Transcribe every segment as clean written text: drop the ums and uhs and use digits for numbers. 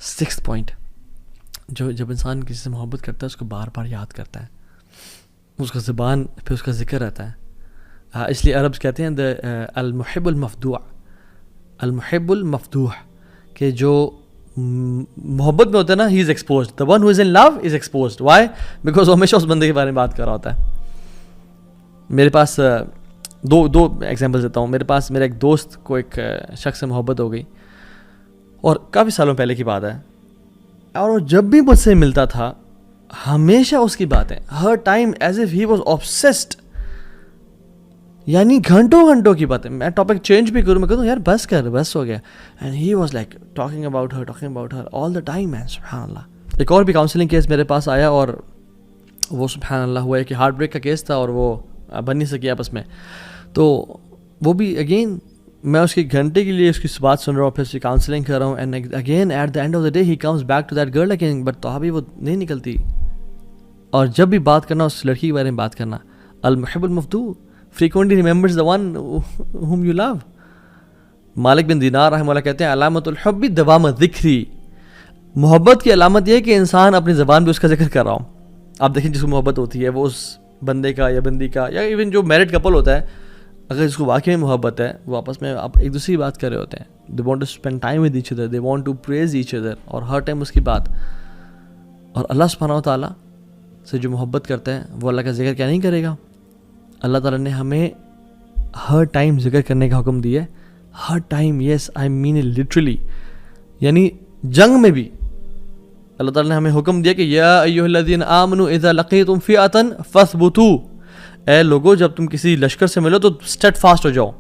6th point, جب انسان کسی سے محبت کرتا ہے اس کو بار بار یاد کرتا ہے, اس کا زبان پہ اس کا ذکر رہتا ہے. اس لیے عربز کہتے ہیں المحب المفدوع, المحب المفدوح, کہ جو محبت میں ہوتا ہے نا, he is exposed. the one who is in love is exposed. why? because وہ ہمیشہ اس بندے کے بارے میں بات کر رہا ہوتا ہے. میرے پاس دو ایگزامپل دیتا ہوں. میرا ایک دوست کو ایک شخص سے محبت ہو گئی, اور کافی سالوں پہلے کی بات ہے, اور وہ جب بھی مجھ سے ملتا تھا ہمیشہ اس کی باتیں, ہر time as if he was obsessed, یعنی گھنٹوں کی باتیں. میں ٹاپک چینج بھی کروں, میں کہتا ہوں یار بس ہو گیا, and he was like talking about her all the time. Man سبحان اللہ. ایک اور بھی کاؤنسلنگ کیس میرے پاس آیا, اور وہ سبحان اللہ ہوا ہے کہ ہارٹ بریک کا کیس تھا, اور وہ بن نہیں سکی آپس میں. تو وہ بھی اگین میں اس کی گھنٹے کے لیے اس کی بات سن رہا ہوں, پھر اس کی کاؤنسلنگ کر رہا ہوں, and again at the end of the day he comes back to that girl again, but تو ابھی وہ نہیں نکلتی. اور جب بھی بات کرنا اس لڑکی کے بارے میں بات کرنا, المحب المفدوع frequently remembers the one whom you love. مالک بن دینار رحمہ اللہ کہتے ہیں علامت الحب دوام ذکری, محبت کی علامت یہ ہے کہ انسان اپنی زبان پہ اس کا ذکر کر رہا ہوں. آپ دیکھیں جس کو محبت ہوتی ہے وہ اس بندے کا یا بندی کا, یا ایون جو میرڈ کپل ہوتا ہے, اگر اس کو واقعی میں محبت ہے, وہ آپس میں آپ ایک دوسری بات کر رہے ہوتے ہیں. they want to spend time with each other, they want to praise each other, اور ہر ٹائم اس کی بات. اور اللہ سبحانہ و تعالیٰ سے جو محبت کرتا ہے وہ اللہ کا ذکر کیا نہیں کرے گا؟ اللہ تعالیٰ نے ہمیں ہر ٹائم ذکر کرنے کا حکم دیا ہے, ہر time. Yes I mean it literally, یعنی جنگ میں بھی اللہ تعالیٰ نے ہمیں حکم دیا کہ یا ایھا الذین آمنوا اذا لقیتم فئۃ فاثبتوا, اے لوگو جب تم کسی لشکر سے ملو تو اسٹیڈ فاسٹ ہو جاؤ.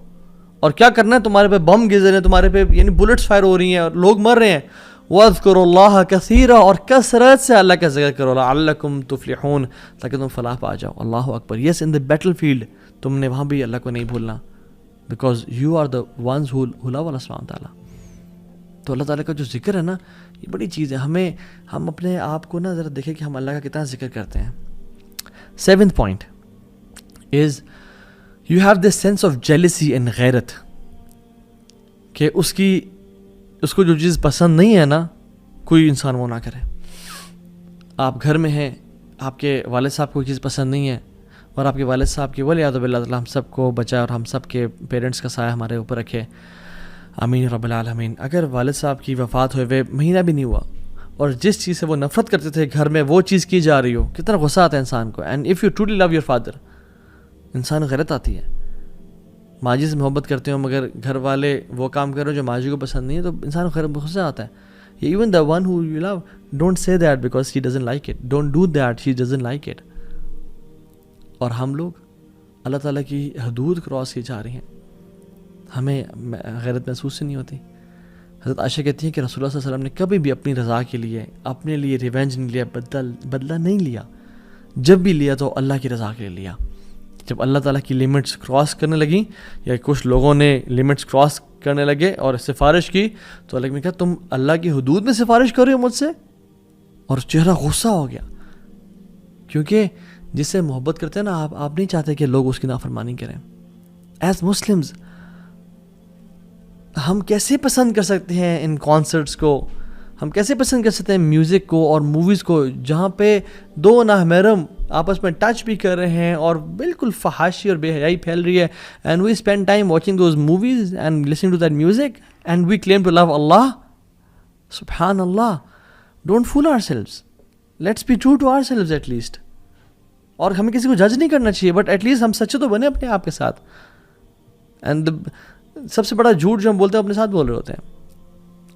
اور کیا کرنا ہے, تمہارے پہ بم گر رہے ہیں, تمہارے پہ یعنی بلٹس فائر ہو رہی ہیں اور لوگ مر رہے ہیں. وَاذْكُرُوا اللَّهَ كَثِيرًا, اور کثرت سے اللہ کا ذکر کرو, لَعَلَّكُمْ تُفْلِحُونَ, تاکہ تم فلاح پا جاؤ. اللہ اکبر. یس ان دا بیٹل فیلڈ تم نے وہاں بھی اللہ کو نہیں بھولنا, because you are the ones who love اللہ سبحانہ تعالیٰ. تو اللہ تعالیٰ کا جو ذکر ہے نا, یہ بڑی چیز ہے. ہم اپنے آپ کو نا ذرا دیکھیں کہ ہم اللہ کا کتنا ذکر کرتے ہیں. 7th point is you have this sense of jealousy and غیرت, کہ اس کو جو چیز پسند نہیں ہے نا, کوئی انسان وہ نہ کرے. آپ گھر میں ہیں, آپ کے والد صاحب کو کوئی چیز پسند نہیں ہے, اور آپ کے والد صاحب کی والعیاذ باللہ تعالیٰ ہم سب کو بچائے اور ہم سب کے پیرنٹس کا سایہ ہمارے اوپر رکھے, آمین رب العالمین. اگر والد صاحب کی وفات ہوئے مہینہ بھی نہیں ہوا, اور جس چیز سے وہ نفرت کرتے تھے گھر میں وہ چیز کی جا رہی ہو, کتنا غصہ آتا ہے انسان کو. And if you truly love your father, انسان غیرت آتی ہے. ماجی سے محبت کرتے ہو مگر گھر والے وہ کام کر رہے ہو جو ماجی کو پسند نہیں ہے, تو انسان کو غصہ آتا ہے. Even the one who you love, don't say that because he doesn't like it, don't do that, he doesn't like it. اور ہم لوگ اللہ تعالیٰ کی حدود کراس کی جا رہی ہیں, ہمیں غیرت محسوس ہی نہیں ہوتی. حضرت عائشہ کہتی ہیں کہ رسول اللہ صلی اللہ علیہ وسلم نے کبھی بھی اپنی رضا کے لیے, اپنے لیے ریونج نہیں لیا, بدلہ نہیں لیا. جب بھی لیا تو اللہ کی رضا کے لیے لیا. جب اللہ تعالیٰ کی لیمٹس کراس کرنے لگیں, یا کچھ لوگوں نے لیمٹس کراس کرنے لگے اور سفارش کی, تو اللہ نے کہا تم اللہ کی حدود میں سفارش کر رہے ہو مجھ سے, اور چہرہ غصہ ہو گیا. کیونکہ جس سے محبت کرتے ہیں نا آپ نہیں چاہتے کہ لوگ اس کی نافرمانی کریں. ایز مسلمز ہم کیسے پسند کر سکتے ہیں ان کانسرٹس کو, ہم کیسے پسند کر سکتے ہیں میوزک کو اور موویز کو, جہاں پہ دو نامحرم آپس میں ٹچ بھی کر رہے ہیں اور بالکل فحاشی اور بے حیائی پھیل رہی ہے. And we spend time watching those movies and listening to that music, and we claim to love اللہ. سبحان اللہ. Don't fool ourselves, let's be true to ourselves at least. اور ہمیں کسی کو جج نہیں کرنا چاہیے, بٹ ایٹ لیسٹ ہم سچے تو بنے اپنے آپ کے ساتھ. اینڈ سب سے بڑا جھوٹ جو ہم بولتے ہیں اپنے ساتھ بول رہے ہوتے ہیں,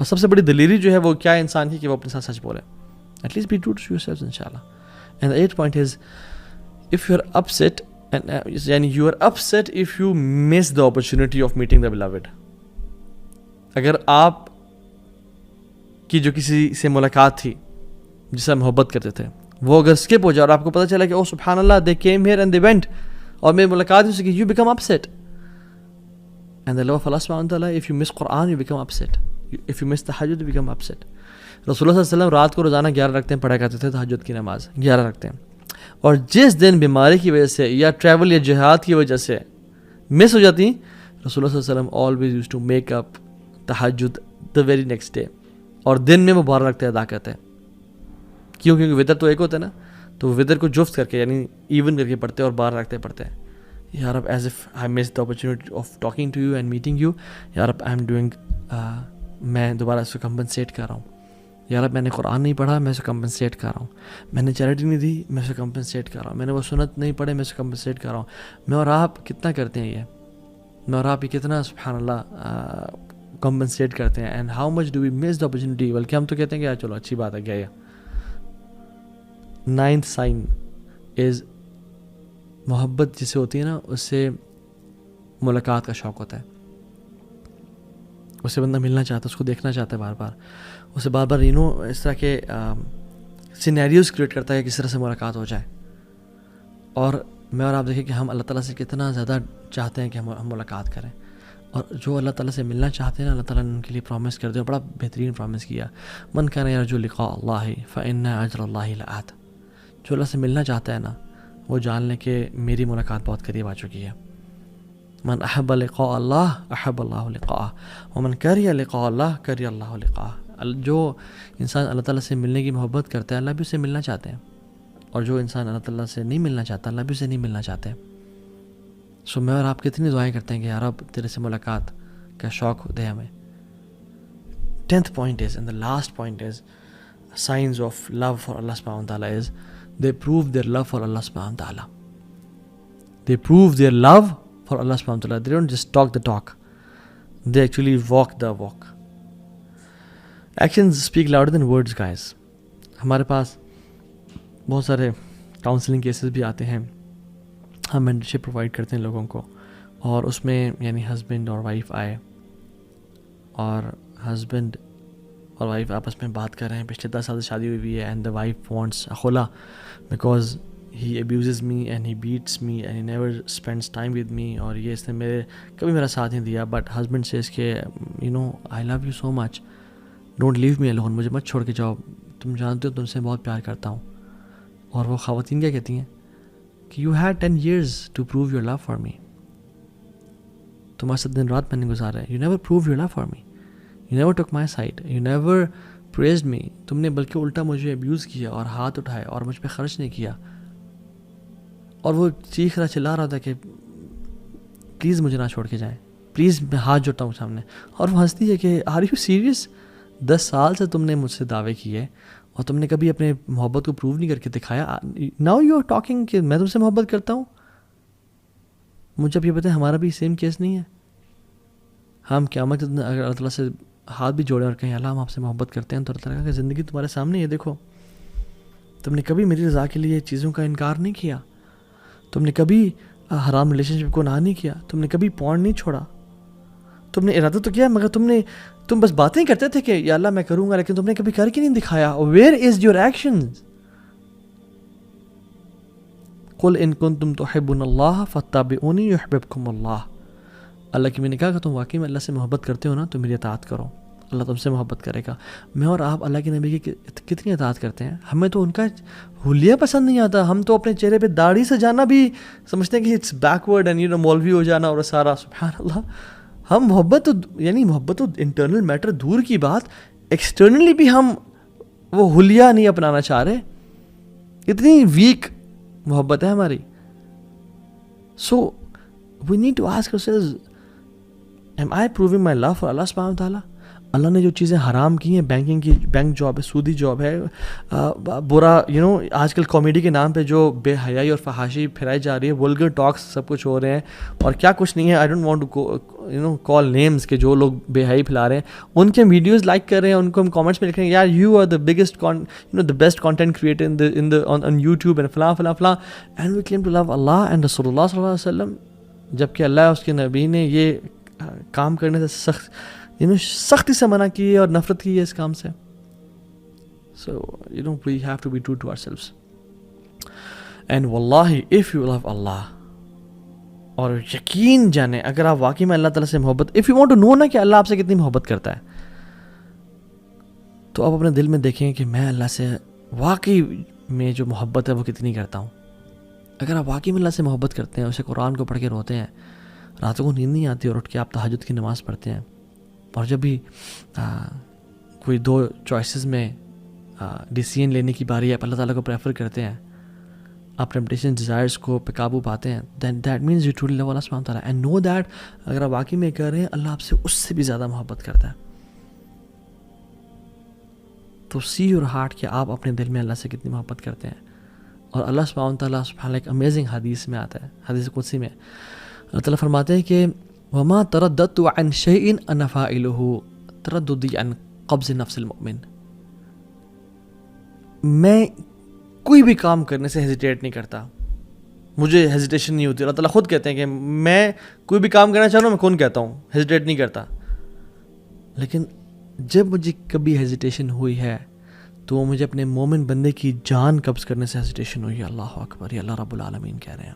اور سب سے بڑی دلیری جو ہے وہ کیا انسان کی کہ وہ اپنے ساتھ سچ بولے. At least be true to yourself انشاءاللہ. And the 8th point is if you are upset, یعنی you are upset if you miss the opportunity of meeting the beloved. اگر آپ کی جو کسی سے ملاقات تھی جس سے محبت کرتے تھے, وہ اگر اسکپ ہو جائے اور آپ کو پتہ چلا کہ او سبحان اللہ they came here and they went, اور میری ملاقات ہو سکی, you become upset. And the love of Allah subhanahu wa ta'ala, if you miss Quran you become upset, if you miss tahajjud you become upset. رسول اللہ صلی اللہ علیہ وسلم رات کو روزانہ 11 رکعتیں پڑھا کرتے تھے, تہجد کی نماز 11 رکعتیں. اور جس دن بیماری کی وجہ سے یا ٹریول یا جہاد کی وجہ سے مس ہو جاتی, رسول اللہ صلی اللہ علیہ وسلم always used to make up تہجد the very next day. اور دن میں وہ 12 رکعتیں ادا کرتے ہیں. کیوں؟ کیونکہ وطر تو ایک ہوتا ہے نا, تو وطر کو جفت کر کے یعنی ایون کر کے پڑھتے ہیں اور 12 رکعتیں پڑھتے ہیں. یا رب as if I miss the opportunity of talking to you and meeting you, یا رب آئی ایم ڈوئنگ, میں دوبارہ اس کو کمپنسیٹ کر رہا ہوں. یا رب میں نے قرآن نہیں پڑھا, میں اسے کمپنسیٹ کر رہا ہوں. میں نے چیریٹی نہیں دی, میں اسے کمپنسیٹ کر رہا ہوں. میں نے وہ سنت نہیں پڑھے, میں اسے کمپنسیٹ کر رہا ہوں. میں اور آپ کتنا کرتے ہیں یہ, میں اور آپ یہ کتنا سبحان اللہ کمپنسیٹ کرتے ہیں. And how much do we miss the opportunity. بلکہ ہم تو کہتے ہیں کہ چلو اچھی بات ہے گیا. یہ 9th سائن از محبت جسے ہوتی ہے نا, اس سے ملاقات کا شوق ہوتا ہے. اس سے بندہ ملنا چاہتا ہے, اس کو دیکھنا چاہتا ہے بار بار, اسے بار بار اس طرح کے سینیریوز کریٹ کرتا ہے کہ کس طرح سے ملاقات ہو جائے. اور میں اور آپ دیکھیں کہ ہم اللہ تعالیٰ سے کتنا زیادہ چاہتے ہیں کہ ہم ملاقات کریں. اور جو اللہ تعالیٰ سے ملنا چاہتے ہیں نا, اللہ تعالیٰ نے ان کے لیے پرومس کر دیا, بڑا بہترین پرومس کیا. من کان یرجو لقاء اللہ فإن اجر اللہ لآت. جو اللہ سے ملنا چاہتا ہے نا, وہ جان لیں کہ میری ملاقات بہت قریب آ چکی ہے. من احب لقاء اللہ احب اللہ لقاءہ ومن کرہ لقاء اللہ کرہ اللہ لقاءہ. جو انسان اللہ تعالیٰ سے ملنے کی محبت کرتا ہے, اللہ بھی اسے ملنا چاہتے ہیں. اور جو انسان اللہ تعالیٰ سے نہیں ملنا چاہتا, اللہ بھی اسے نہیں ملنا چاہتے. سو میں اور آپ کتنی دعائیں کرتے ہیں کہ یا رب تیرے سے ملاقات کا شوق دے ہمیں. 10th point is, and the last point is, signs of love for Allah subhanahu wa ta'ala is they prove their love for Allah subhanahu wa ta'ala. They prove their love for Allah subhanahu wa ta'ala. They don't just talk the talk, they actually walk the walk. Actions speak louder than words, guys. ہمارے پاس بہت سارے counselling cases بھی آتے ہیں, ہم mentorship provide کرتے ہیں لوگوں کو, اور اس میں یعنی ہسبینڈ اور وائف آئے, اور ہسبینڈ اور وائف آپس میں بات کر رہے ہیں, پچھلے 10 سال سے شادی ہوئی ہے, اینڈ دا وائف وانٹس خلا because he abuses me and he beats me and he never spends time with me, اور یہ اس نے کبھی میرا ساتھ نہیں دیا. بٹ ہسبینڈ سیز کہ I love you so much, don't leave me alone, مجھے مت چھوڑ کے جاؤ, تم جانتے ہو تم سے بہت پیار کرتا ہوں. اور وہ خواتین کیا کہتی ہیں کہ you had 10 years to prove your love for me. تمہارے ساتھ دن رات میں نے گزارا ہے. You never prove your love for me, you never took my side, you never praised me. تم نے بلکہ الٹا مجھے ابیوز کیا اور ہاتھ اٹھائے اور مجھ پہ خرچ نہیں کیا. اور وہ چیخ رہا چلا رہا تھا کہ پلیز مجھے نہ چھوڑ کے جائیں, پلیز میں ہاتھ جوڑتا ہوں سامنے. اور وہ ہنستی ہے کہ آر یو سیریس, 10 سال سے تم نے مجھ سے دعوے کیے اور تم نے کبھی اپنے محبت کو پروو نہیں کر کے دکھایا. ناؤ یو آر ٹاکنگ کہ میں تم سے محبت کرتا ہوں. مجھے اب یہ پتہ ہے ہمارا بھی سیم کیس نہیں ہے. ہم قیامت کے دن اگر اللہ تعالیٰ سے ہاتھ بھی جوڑیں اور کہیں اللہ ہم آپ سے محبت کرتے ہیں, تو اللہ تعالیٰ کی زندگی تمہارے سامنے ہے, دیکھو تم نے کبھی میری رضا کے لیے چیزوں کا انکار نہیں کیا, تم نے کبھی حرام ریلیشن شپ کو نہ نہیں کیا, تم نے کبھی پورن نہیں چھوڑا. تم نے ارادہ تو کیا مگر تم بس باتیں کرتے تھے کہ یا اللہ میں کروں گا, لیکن تم نے کبھی کر کے نہیں دکھایا. Where is your actions? قل ان کنتم تحبون اللہ فاتبعونی یحببکم اللہ. اللہ کی میں نے کہا کہ تم واقعی میں اللہ سے محبت کرتے ہو نا, تو میری اطاعت کرو, اللہ تم سے محبت کرے گا. میں اور آپ اللہ کے نبی کی کتنی اطاعت کرتے ہیں. ہمیں تو ان کا حلیہ پسند نہیں آتا. ہم تو اپنے چہرے پہ داڑھی سجانا بھی سمجھتے ہیں کہ اٹس بیکورڈ اینڈ مولوی ہو جانا اور سارا. سبحان اللہ, ہم محبت تو انٹرنل میٹر دور کی بات, ایکسٹرنلی بھی ہم وہ حلیہ نہیں اپنانا چاہ رہے. اتنی ویک محبت ہے ہماری. So we need to ask ourselves, am I proving my love for Allah subhanahu wa ta'ala? اللہ نے جو چیزیں حرام کی ہیں, بینک جاب ہے, سودی جاب ہے, برا آج کل کامیڈی کے نام پہ جو بے حیائی اور فحاشی پھیلائی جا رہی ہے, ولگر ٹاکس سب کچھ ہو رہے ہیں, اور کیا کچھ نہیں ہے. I don't want to call names کہ جو لوگ بے حیائی پھیلا رہے ہیں, ان کے ویڈیوز لائک کر رہے ہیں, ان کو ہم کامنٹس میں لکھ رہے ہیں یار you are the biggest the best content creator on YouTube and فلاں فلاں فلاں, and we claim to love اللہ اینڈ رسول اللہ صلی اللہ علیہ وسلم, جبکہ اللہ اس کے نبی نے یہ کام کرنے سے سختی سے منع کی ہے اور نفرت کی ہے اس کام سے. So we have to be true to ourselves. And واللہ اف یو لو اللہ, اور یقین جانیں اگر آپ واقعی میں اللہ تعالیٰ سے محبت, if you want to know نا کہ اللہ آپ سے کتنی محبت کرتا ہے, تو آپ اپنے دل میں دیکھیں کہ میں اللہ سے واقعی میں جو محبت ہے وہ کتنی کرتا ہوں. اگر آپ واقعی میں اللہ سے محبت کرتے ہیں, اسے قرآن کو پڑھ کے روتے ہیں, راتوں کو نیند نہیں آتی اور اٹھ کے آپ تہجد کی نماز پڑھتے ہیں, اور جب بھی کوئی 2 چوائسیز میں ڈیسیژن لینے کی باری ہے، اللہ تعالیٰ کو پریفر کرتے ہیں، آپ ٹیمپٹیشن ڈیزائرس کو پہ قابو پاتے ہیں، then that means you truly love اللہ سبحانہ تعالیٰ اینڈ نو دیٹ اگر آپ واقعی میں کر رہے ہیں اللہ آپ سے اس سے بھی زیادہ محبت کرتا ہے. تو سی یور ہارٹ کہ آپ اپنے دل میں اللہ سے کتنی محبت کرتے ہیں. اور اللہ سبحانہ تعالیٰ سبحانہ ایک امیزنگ حدیث میں آتا ہے، حدیث قدسی میں اللہ تعالیٰ فرماتے ہیں کہ وما ترددت عن شيء انا فاعله ترددی عن قبض نفس المؤمن. میں کوئی بھی کام کرنے سے ہیزیٹیٹ نہیں کرتا، مجھے ہیزیٹیشن نہیں ہوتی. اللہ تعالیٰ خود کہتے ہیں کہ میں کوئی بھی کام کرنا چاہوں میں کون کہتا ہوں، ہیزیٹیٹ نہیں کرتا. لیکن جب مجھے کبھی ہیزیٹیشن ہوئی ہے تو وہ مجھے اپنے مومن بندے کی جان قبض کرنے سے ہیزیٹیشن ہوئی ہے. اللہ اکبر، یہ اللہ رب العالمین کہہ رہے ہیں.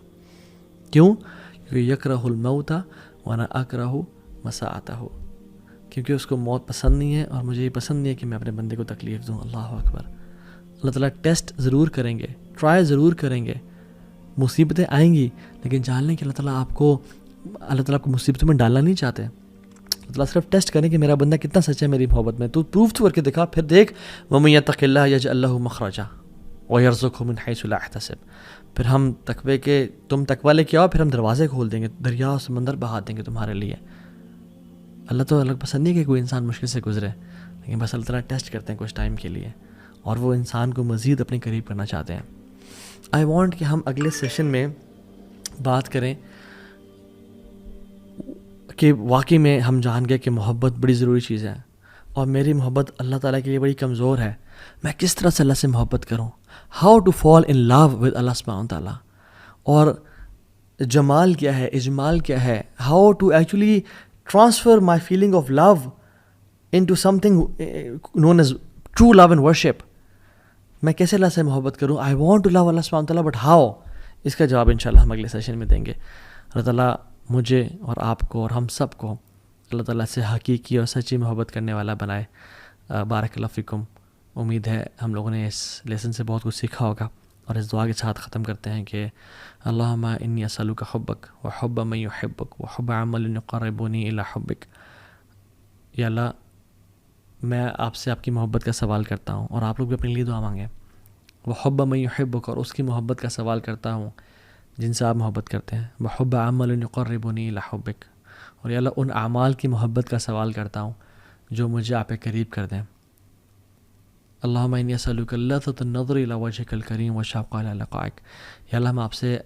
کیوں؟ کیونکہ یکرہ الموت وانا اکرہ مساءتہ، کیونکہ اس کو موت پسند نہیں ہے اور مجھے یہ پسند نہیں ہے کہ میں اپنے بندے کو تکلیف دوں. اللہ اکبر. اللہ تعالیٰ ٹیسٹ ضرور کریں گے، ٹرائی ضرور کریں گے، مصیبتیں آئیں گی، لیکن جان لیں کہ اللہ تعالیٰ آپ کو مصیبتوں میں ڈالنا نہیں چاہتے. اللہ تعالیٰ صرف ٹیسٹ کریں کہ میرا بندہ کتنا سچا ہے میری محبت میں. تو پروف تو کر کے دکھا، پھر دیکھ وَمَن يَتَّقِ اللَّهَ يَجْعَل لَّهُ مَخْرَجًا وَيَرْزُقْهُ مِنْ حَيْثُ لَا يَحْتَسِبُ. پھر ہم تقوی کے تم تقوی لے کے آؤ، پھر ہم دروازے کھول دیں گے، دریا و سمندر بہا دیں گے تمہارے لیے. اللہ تو الگ پسند نہیں کہ کوئی انسان مشکل سے گزرے، لیکن بس اللہ تعالیٰ ٹیسٹ کرتے ہیں کچھ ٹائم کے لیے، اور وہ انسان کو مزید اپنے قریب کرنا چاہتے ہیں. آئی وانٹ کہ ہم اگلے سیشن میں بات کریں کہ واقعی میں ہم جان گئے کہ محبت بڑی ضروری چیز ہے، اور میری محبت اللہ تعالیٰ کے لیے بڑی کمزور ہے. میں کس طرح سے اللہ سے محبت کروں، how to fall in love with Allah سبحانہ تعالیٰ، اور جمال کیا ہے، اجمال کیا ہے، how to actually transfer my feeling of love into something known as true love and worship. میں کیسے اللہ سے محبت کروں؟ آئی وانٹ ٹو لو اللہ سبحانہ تعالیٰ، بٹ ہاؤ؟ اس کا جواب انشاءاللہ ہم اگلے سیشن میں دیں گے. اللہ تعالیٰ مجھے اور آپ کو اور ہم سب کو اللہ تعالیٰ سے حقیقی اور سچی محبت کرنے والا بنائے. بارک اللہ فیکم. امید ہے ہم لوگوں نے اس لیسن سے بہت کچھ سیکھا ہوگا، اور اس دعا کے ساتھ ختم کرتے ہیں کہ اللہم انی اسألک حبک وحب من یحبک وحب عمل یقربنی الی حبک. یا اللہ، میں آپ سے آپ کی محبت کا سوال کرتا ہوں، اور آپ لوگ بھی اپنے لیے دعا مانگیں. وحب من یحبک، اور اس کی محبت کا سوال کرتا ہوں جن سے آپ محبت کرتے ہیں. وحب عمل یقربنی الی حبک، اور یا اللہ ان اعمال کی محبت کا سوال کرتا ہوں جو مجھے آپ کے قریب کر دیں. اللہم انی اسألک لذۃ النظر الی وجہک الکریم والشوق الی لقائک. یا اللہ، ہم آپ سے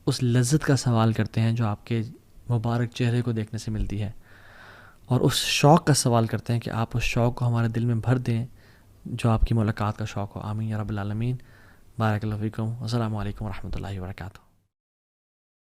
اس لذت کا سوال کرتے ہیں جو آپ کے مبارک چہرے کو دیکھنے سے ملتی ہے، اور اس شوق کا سوال کرتے ہیں کہ آپ اس شوق کو ہمارے دل میں بھر دیں جو آپ کی ملاقات کا شوق ہو. آمین یا رب العالمین. بارک اللہ فیکم. السلام علیکم ورحمۃ اللہ وبرکاتہ.